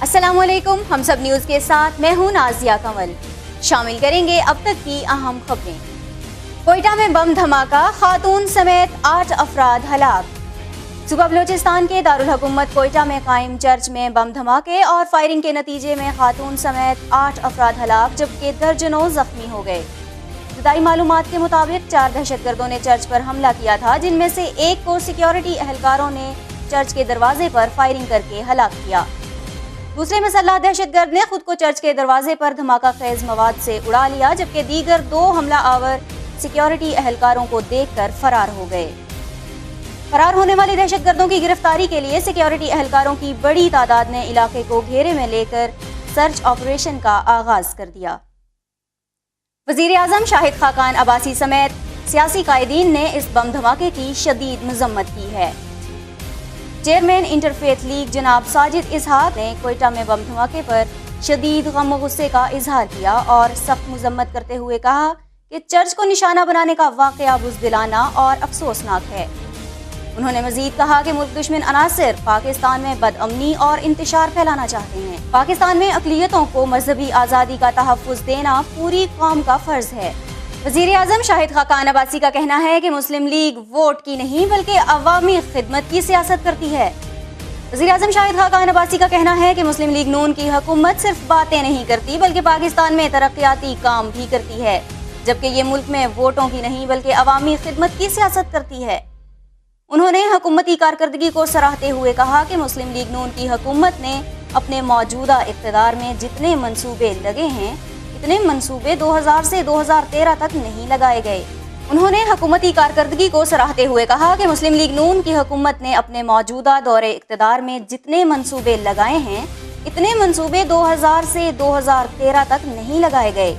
السلام علیکم، ہم سب نیوز کے ساتھ میں ہوں نازیہ کنول۔ شامل کریں گے اب تک کی اہم خبریں۔ کوئٹہ میں بم دھماکہ، خاتون سمیت 8 افراد ہلاک۔ صوبہ بلوچستان کے دارالحکومت کوئٹہ میں قائم چرچ میں بم دھماکے اور فائرنگ کے نتیجے میں خاتون سمیت 8 افراد ہلاک جبکہ درجنوں زخمی ہو گئے۔ ابتدائی معلومات کے مطابق 4 دہشت گردوں نے چرچ پر حملہ کیا تھا، جن میں سے ایک کو سیکیورٹی اہلکاروں نے چرچ کے دروازے پر فائرنگ کر کے ہلاک کیا۔ دوسرے مسلح دہشت گرد نے خود کو چرچ کے دروازے پر دھماکہ خیز مواد سے اڑا لیا جبکہ دیگر 2 حملہ آور سیکیورٹی اہلکاروں کو دیکھ کر فرار ہو گئے۔ فرار ہونے والے دہشت گردوں کی گرفتاری کے لیے سیکیورٹی اہلکاروں کی بڑی تعداد نے علاقے کو گھیرے میں لے کر سرچ آپریشن کا آغاز کر دیا۔ وزیر اعظم شاہد خاقان عباسی سمیت سیاسی قائدین نے اس بم دھماکے کی شدید مذمت کی ہے۔ چیئرمین انٹرفیتھ لیگ جناب ساجد اسحاق نے کوئٹہ میں بم دھماکے پر شدید غم و غصے کا اظہار کیا اور سخت مذمت کرتے ہوئے کہا کہ چرچ کو نشانہ بنانے کا واقعہ بزدلانہ اور افسوسناک ہے۔ انہوں نے مزید کہا کہ ملک دشمن عناصر پاکستان میں بدامنی اور انتشار پھیلانا چاہتے ہیں۔ پاکستان میں اقلیتوں کو مذہبی آزادی کا تحفظ دینا پوری قوم کا فرض ہے۔ وزیر اعظم شاہد خاقان عباسی کا کہنا ہے کہ مسلم لیگ ووٹ کی نہیں بلکہ عوامی خدمت کی سیاست کرتی ہے۔ وزیر اعظم شاہد خاقان عباسی کا کہنا ہے کہ مسلم لیگ نون کی حکومت صرف باتیں نہیں کرتی بلکہ پاکستان میں ترقیاتی کام بھی کرتی ہے، جبکہ یہ ملک میں ووٹوں کی نہیں بلکہ عوامی خدمت کی سیاست کرتی ہے۔ انہوں نے حکومتی کارکردگی کو سراہتے ہوئے کہا کہ مسلم لیگ نون کی حکومت نے اپنے موجودہ اقتدار میں جتنے منصوبے لگے ہیں اتنے منصوبے 2000 سے 2013 تک نہیں لگائے گئے۔ انہوں نے حکومتی کارکردگی کو سراہتے ہوئے کہا کہ مسلم لیگ نون کی حکومت نے اپنے موجودہ دور اقتدار میں جتنے منصوبے لگائے ہیں اتنے منصوبے 2000 سے 2013 تک نہیں لگائے گئے۔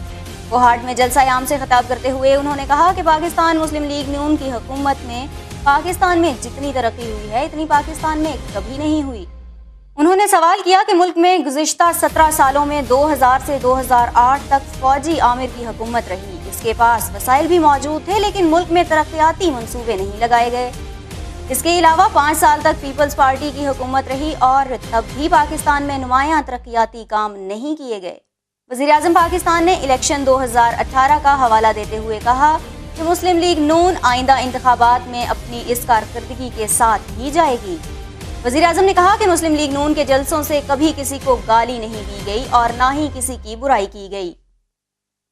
کوہاٹ میں جلسہ عام سے خطاب کرتے ہوئے انہوں نے کہا کہ پاکستان مسلم لیگ نون کی حکومت میں پاکستان میں جتنی ترقی ہوئی ہے اتنی پاکستان میں کبھی نہیں ہوئی۔ انہوں نے سوال کیا کہ ملک میں گزشتہ 17 سالوں میں 2000 سے 2008 تک فوجی آمر کی حکومت رہی، اس کے پاس وسائل بھی موجود تھے لیکن ملک میں ترقیاتی منصوبے نہیں لگائے گئے۔ اس کے علاوہ 5 سال تک پیپلز پارٹی کی حکومت رہی اور تب بھی پاکستان میں نمایاں ترقیاتی کام نہیں کیے گئے۔ وزیر اعظم پاکستان نے الیکشن 2018 کا حوالہ دیتے ہوئے کہا کہ مسلم لیگ نون آئندہ انتخابات میں اپنی اس کارکردگی کے ساتھ ہی جائے گی۔ وزیر اعظم نے کہا کہ مسلم لیگ نون کے جلسوں سے کبھی کسی کو گالی نہیں دی گئی اور نہ ہی کسی کی برائی کی گئی۔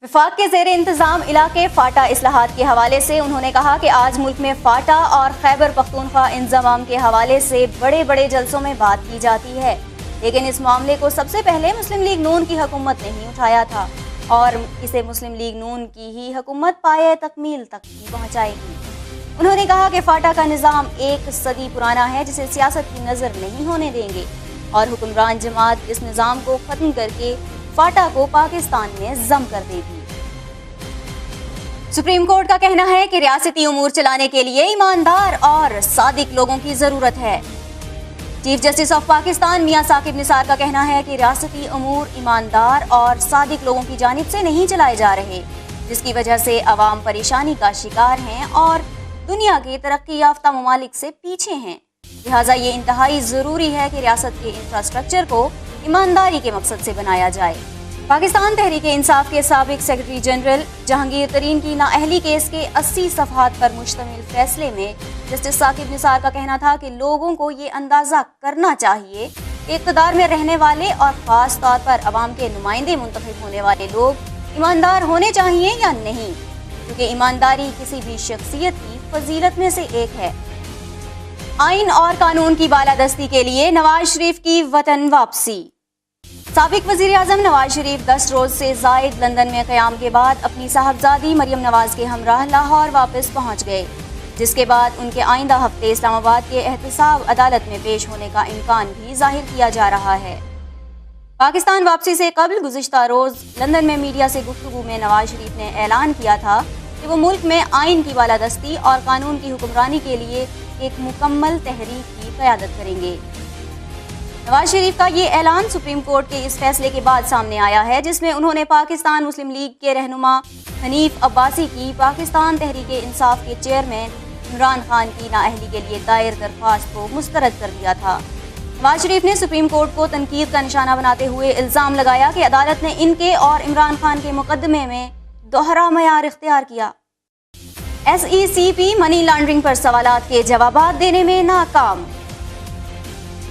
وفاق کے زیر انتظام علاقے فاٹا اصلاحات کے حوالے سے انہوں نے کہا کہ آج ملک میں فاٹا اور خیبر پختونخوا انضمام کے حوالے سے بڑے بڑے جلسوں میں بات کی جاتی ہے، لیکن اس معاملے کو سب سے پہلے مسلم لیگ نون کی حکومت نے ہی اٹھایا تھا اور اسے مسلم لیگ نون کی ہی حکومت پائے تکمیل تک ہی پہنچائے گی۔ انہوں نے کہا کہ فاٹا کا نظام 1 صدی پرانا ہے جسے سیاست کی نظر نہیں ہونے دیں گے اور حکمران جماعت اس نظام کو ختم کر کے فاٹا کو پاکستان میں ضم کر دے گی۔ سپریم کورٹ کا کہنا ہے کہ ریاستی امور چلانے کے لیے ایماندار اور صادق لوگوں کی ضرورت ہے۔ چیف جسٹس آف پاکستان میاں ثاقب نثار کا کہنا ہے کہ ریاستی امور ایماندار اور صادق لوگوں کی جانب سے نہیں چلائے جا رہے، جس کی وجہ سے عوام پریشانی کا شکار ہیں اور دنیا کے ترقی یافتہ ممالک سے پیچھے ہیں۔ لہٰذا یہ انتہائی ضروری ہے کہ ریاست کے انفراسٹرکچر کو ایمانداری کے مقصد سے بنایا جائے۔ پاکستان تحریک انصاف کے سابق سیکرٹری جنرل جہانگیر ترین کی نااہلی کیس کے 80 صفحات پر مشتمل فیصلے میں جسٹس ثاقب نثار کا کہنا تھا کہ لوگوں کو یہ اندازہ کرنا چاہیے کہ اقتدار میں رہنے والے اور خاص طور پر عوام کے نمائندے منتخب ہونے والے لوگ ایماندار ہونے چاہیے یا نہیں، کیونکہ ایمانداری کسی بھی شخصیت کی فضیلت میں سے ایک ہے۔ آئین اور قانون کی بالادستی کے لیے نواز شریف کی وطن واپسی۔ سابق وزیر اعظم نواز شریف 10 روز سے زائد لندن میں قیام کے بعد اپنی صاحبزادی مریم نواز کے ہمراہ لاہور واپس پہنچ گئے، جس کے بعد ان کے آئندہ ہفتے اسلام آباد کے احتساب عدالت میں پیش ہونے کا امکان بھی ظاہر کیا جا رہا ہے۔ پاکستان واپسی سے قبل گزشتہ روز لندن میں میڈیا سے گفتگو میں نواز شریف نے اعلان کیا تھا کہ وہ ملک میں آئین کی بالادستی اور قانون کی حکمرانی کے لیے ایک مکمل تحریک کی قیادت کریں گے۔ نواز شریف کا یہ اعلان سپریم کورٹ کے اس فیصلے کے بعد سامنے آیا ہے جس میں انہوں نے پاکستان مسلم لیگ کے رہنما حنیف عباسی کی پاکستان تحریک انصاف کے چیئرمین عمران خان کی نااہلی کے لیے دائر درخواست کو مسترد کر دیا تھا۔ نواز شریف نے سپریم کورٹ کو تنقید کا نشانہ بناتے ہوئے الزام لگایا کہ عدالت نے ان کے اور عمران خان کے مقدمے میں دوہرا معیار اختیار کیا۔ ایس ای سی پی منی لانڈرنگ پر سوالات کے جوابات دینے میں ناکام۔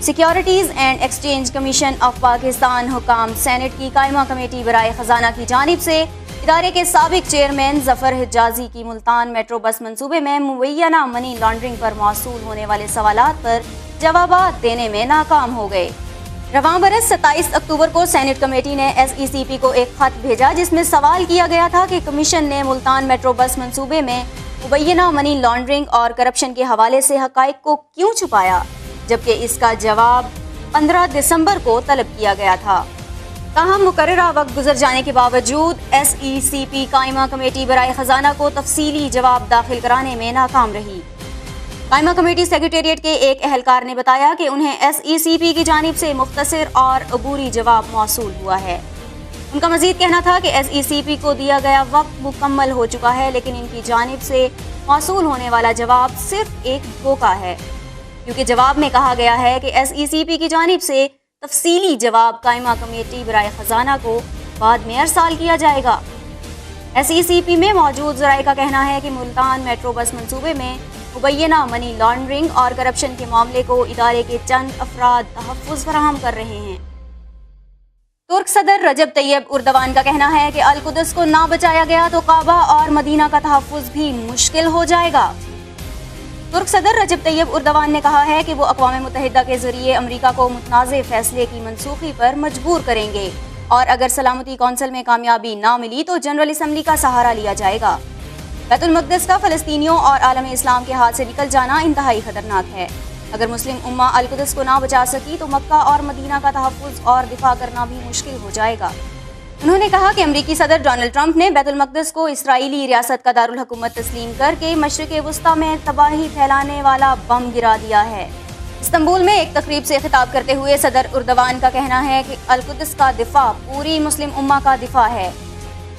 Securities and exchange commission of Pakistan حکام سینٹ کی قائمہ کمیٹی برائے خزانہ کی جانب سے ادارے کے سابق چیئرمین ظفر حجازی کی ملتان میٹرو بس منصوبے میں مبینہ منی لانڈرنگ پر موصول ہونے والے سوالات پر جوابات دینے میں ناکام ہو گئے۔ رواں برس 27 اکتوبر کو سینٹ کمیٹی نے ایس ای سی پی کو ایک خط بھیجا جس میں سوال کیا گیا تھا کہ کمیشن نے ملتان میٹرو بس منصوبے میں مبینہ منی لانڈرنگ اور کرپشن کے حوالے سے حقائق کو کیوں چھپایا، جبکہ اس کا جواب 15 دسمبر کو طلب کیا گیا تھا۔ تاہم مقررہ وقت گزر جانے کے باوجود ایس ای سی پی قائمہ کمیٹی برائے خزانہ کو تفصیلی جواب داخل کرانے میں ناکام رہی۔ قائمہ کمیٹی سیکریٹریٹ کے ایک اہلکار نے بتایا کہ انہیں ایس ای سی پی کی جانب سے مختصر اور عبوری جواب موصول ہوا ہے۔ ان کا مزید کہنا تھا کہ ایس ای سی پی کو دیا گیا وقت مکمل ہو چکا ہے، لیکن ان کی جانب سے موصول ہونے والا جواب صرف ایک دھوکہ ہے، کیونکہ جواب میں کہا گیا ہے کہ ایس ای سی پی کی جانب سے تفصیلی جواب قائمہ کمیٹی برائے خزانہ کو بعد میں ارسال کیا جائے گا۔ ایس ای سی پی میں موجود ذرائع کا کہنا ہے کہ ملتان میٹرو بس منصوبے میں مبینہ منی لانڈرنگ اور کرپشن کے معاملے کو ادارے کے چند افراد تحفظ فراہم کر رہے ہیں۔ ترک صدر رجب طیب اردوان کا کہنا ہے کہ القدس کو نہ بچایا گیا تو کعبہ اور مدینہ کا تحفظ بھی مشکل ہو جائے گا۔ ترک صدر رجب طیب اردوان نے کہا ہے کہ وہ اقوام متحدہ کے ذریعے امریکہ کو متنازع فیصلے کی منسوخی پر مجبور کریں گے، اور اگر سلامتی کونسل میں کامیابی نہ ملی تو جنرل اسمبلی کا سہارا لیا جائے گا۔ بیت المقدس کا فلسطینیوں اور عالم اسلام کے ہاتھ سے نکل جانا انتہائی خطرناک ہے۔ اگر مسلم امہ القدس کو نہ بچا سکی تو مکہ اور مدینہ کا تحفظ اور دفاع کرنا بھی مشکل ہو جائے گا۔ انہوں نے کہا کہ امریکی صدر ڈونلڈ ٹرمپ نے بیت المقدس کو اسرائیلی ریاست کا دارالحکومت تسلیم کر کے مشرق وسطیٰ میں تباہی پھیلانے والا بم گرا دیا ہے۔ استنبول میں ایک تقریب سے خطاب کرتے ہوئے صدر اردوان کا کہنا ہے کہ القدس کا دفاع پوری مسلم امہ کا دفاع ہے۔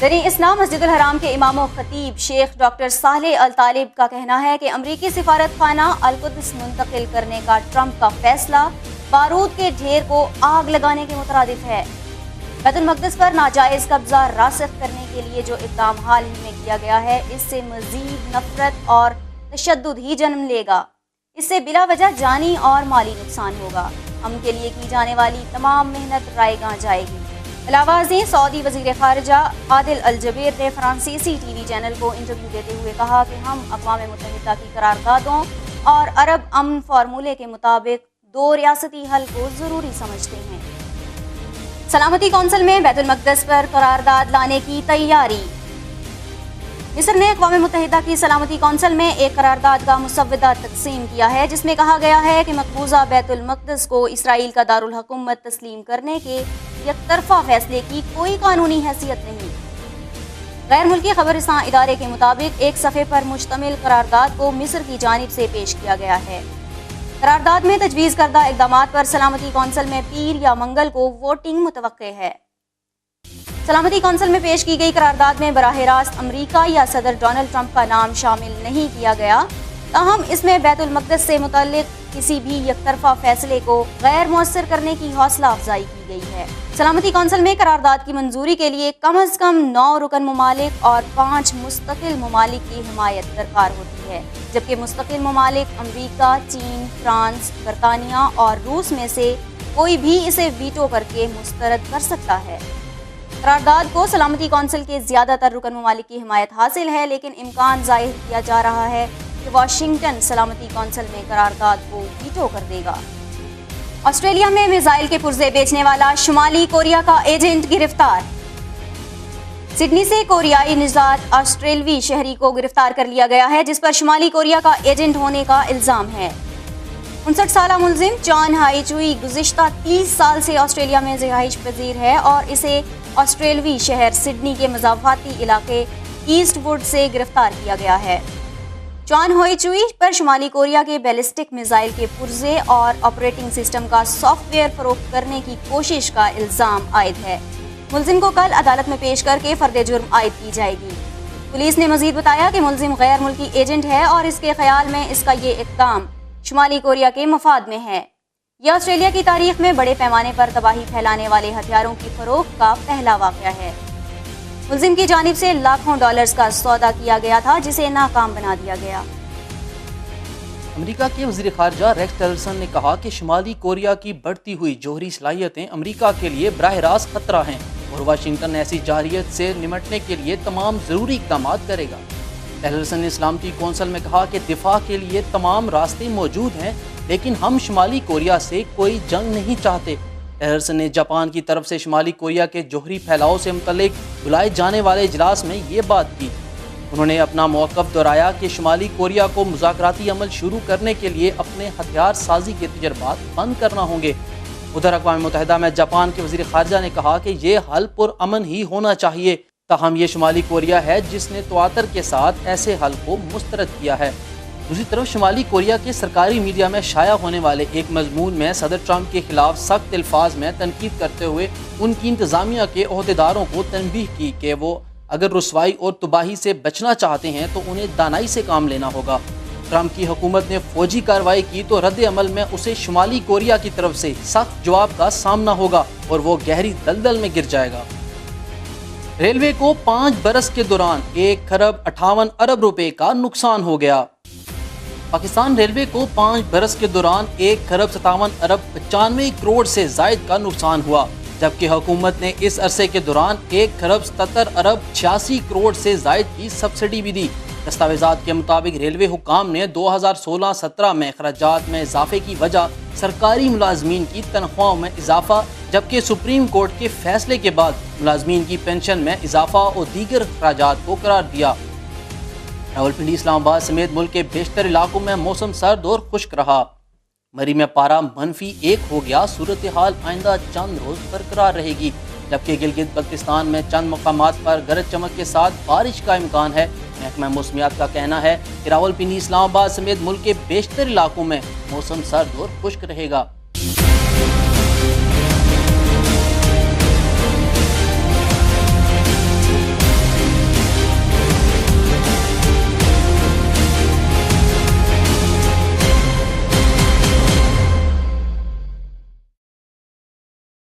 دریں اسلام مسجد الحرام کے امام و خطیب شیخ ڈاکٹر صالح الطالب کا کہنا ہے کہ امریکی سفارت خانہ القدس منتقل کرنے کا ٹرمپ کا فیصلہ بارود کے ڈھیر کو آگ لگانے کے مترادف ہے۔ بیت المقدس پر ناجائز قبضہ راسخ کرنے کے لیے جو اقدام حال ہی میں کیا گیا ہے، اس سے مزید نفرت اور تشدد ہی جنم لے گا۔ اس سے بلا وجہ جانی اور مالی نقصان ہوگا۔ امن کے لیے کی جانے والی تمام محنت رائے گاں جائے گی۔ علاوہ ازیں سعودی وزیر خارجہ عادل الجبیر نے فرانسیسی ٹی وی چینل کو انٹرویو دیتے ہوئے کہا کہ ہم اقوام متحدہ کی قراردادوں اور عرب امن فارمولے کے مطابق دو ریاستی حل کو ضروری سمجھتے ہیں۔ سلامتی کونسل میں بیت المقدس پر قرارداد لانے کی تیاری۔ مصر نے اقوام متحدہ کی سلامتی کونسل میں ایک قرارداد کا مسودہ تقسیم کیا ہے جس میں کہا گیا ہے کہ مقبوضہ بیت المقدس کو اسرائیل کا دارالحکومت تسلیم کرنے کے یک طرفہ فیصلے کی کوئی قانونی حیثیت نہیں۔ غیر ملکی خبر رساں ادارے کے مطابق ایک صفحے پر مشتمل قرارداد کو مصر کی جانب سے پیش کیا گیا ہے۔ قرارداد میں تجویز کردہ اقدامات پر سلامتی کونسل میں پیر یا منگل کو ووٹنگ متوقع ہے۔ سلامتی کونسل میں پیش کی گئی قرارداد میں براہ راست امریکہ یا صدر ڈونلڈ ٹرمپ کا نام شامل نہیں کیا گیا، تاہم اس میں بیت المقدس سے متعلق کسی بھی یک طرفہ فیصلے کو غیر مؤثر کرنے کی حوصلہ افزائی کی گئی ہے۔ سلامتی کونسل میں قرارداد کی منظوری کے لیے کم از کم 9 رکن ممالک اور 5 مستقل ممالک کی حمایت درکار ہوتی ہے، جبکہ مستقل ممالک امریکہ، چین، فرانس، برطانیہ اور روس میں سے کوئی بھی اسے ویٹو کر کے مسترد کر سکتا ہے۔ قرارداد کو سلامتی کونسل کے زیادہ تر رکن ممالک کی حمایت حاصل ہے، لیکن امکان ظاہر کیا جا رہا ہے کہ واشنگٹن سلامتی کونسل میں قرارداد کو ویٹو کر دے گا۔ آسٹریلیا میں میزائل کے پرزے بیچنے والا شمالی کوریا کا ایجنٹ گرفتار۔ سڈنی سے کوریائی نژاد آسٹریلوی شہری کو گرفتار کر لیا گیا ہے جس پر شمالی کوریا کا ایجنٹ ہونے کا الزام ہے۔ 59 سالہ ملزم چان ہائی چوئی گزشتہ 30 سال سے آسٹریلیا میں رہائش پذیر ہے اور اسے آسٹریلوی شہر سڈنی کے مضافاتی علاقے ایسٹ ووڈ سے گرفتار کیا گیا ہے۔ چان ہوئی چوئی پر شمالی کوریا کے بیلسٹک میزائل کے پرزے اور آپریٹنگ سسٹم کا سافٹ ویئر فروخت کرنے کی کوشش کا الزام عائد ہے۔ ملزم کو کل عدالت میں پیش کر کے فرد جرم عائد کی جائے گی۔ پولیس نے مزید بتایا کہ ملزم غیر ملکی ایجنٹ ہے اور اس کے خیال میں اس کا یہ اقدام شمالی کوریا کے مفاد میں ہے۔ یہ آسٹریلیا کی تاریخ میں بڑے پیمانے پر تباہی پھیلانے والے ہتھیاروں کی فروخت کا پہلا واقعہ ہے۔ ملزم کی جانب سے لاکھوں ڈالرز کا سودا کیا گیا تھا جسے ناکام بنا دیا گیا۔ امریکہ کے وزیر خارجہ ریکس ٹیلرسن نے کہا کہ شمالی کوریا کی بڑھتی ہوئی جوہری صلاحیتیں امریکہ کے لیے براہ راست خطرہ ہیں اور واشنگٹن ایسی جارحیت سے نمٹنے کے لیے تمام ضروری اقدامات کرے گا۔ ٹیلرسن نے سلامتی کونسل میں کہا کہ دفاع کے لیے تمام راستے موجود ہیں لیکن ہم شمالی کوریا سے کوئی جنگ نہیں چاہتے۔ ٹیلرسن نے جاپان کی طرف سے شمالی کوریا کے جوہری پھیلاؤ سے متعلق بلائے جانے والے اجلاس میں یہ بات کی۔ انہوں نے اپنا موقف دہرایا کہ شمالی کوریا کو مذاکراتی عمل شروع کرنے کے لیے اپنے ہتھیار سازی کے تجربات بند کرنا ہوں گے۔ ادھر اقوام متحدہ میں جاپان کے وزیر خارجہ نے کہا کہ یہ حل پرامن ہی ہونا چاہیے، تاہم یہ شمالی کوریا ہے جس نے تواتر کے ساتھ ایسے حل کو مسترد کیا ہے۔ دوسری طرف شمالی کوریا کے سرکاری میڈیا میں شائع ہونے والے ایک مضمون میں صدر ٹرمپ کے خلاف سخت الفاظ میں تنقید کرتے ہوئے ان کی انتظامیہ کے عہدیداروں کو تنبیہ کی کہ وہ اگر رسوائی اور تباہی سے بچنا چاہتے ہیں تو انہیں دانائی سے کام لینا ہوگا۔ ٹرمپ کی حکومت نے فوجی کارروائی کی تو رد عمل میں اسے شمالی کوریا کی طرف سے سخت جواب کا سامنا ہوگا اور وہ گہری دلدل میں گر جائے گا۔ ریلوے کو 5 برس کے دوران 1.58 ارب روپے کا نقصان ہو گیا۔ پاکستان ریلوے کو 5 برس کے دوران 1.57 ارب 95 کروڑ سے زائد کا نقصان ہوا، جبکہ حکومت نے اس عرصے کے دوران 1.77 ارب 86 کروڑ سے زائد کی سبسڈی بھی دی۔ دستاویزات کے مطابق ریلوے حکام نے 2016-17 میں اخراجات میں اضافے کی وجہ سرکاری ملازمین کی تنخواہوں میں اضافہ، جبکہ سپریم کورٹ کے فیصلے کے بعد ملازمین کی پینشن میں اضافہ اور دیگر اخراجات کو قرار دیا۔ راولپنڈی، اسلام آباد سمیت ملک کے بیشتر علاقوں میں موسم سرد اور خشک رہا۔ مری میں پارہ -1 ہو گیا۔ صورتحال آئندہ چند روز برقرار رہے گی، جبکہ گلگت بلتستان میں چند مقامات پر گرج چمک کے ساتھ بارش کا امکان ہے۔ محکمہ موسمیات کا کہنا ہے کہ راولپنڈی، اسلام آباد سمیت ملک کے بیشتر علاقوں میں موسم سرد اور خشک رہے گا۔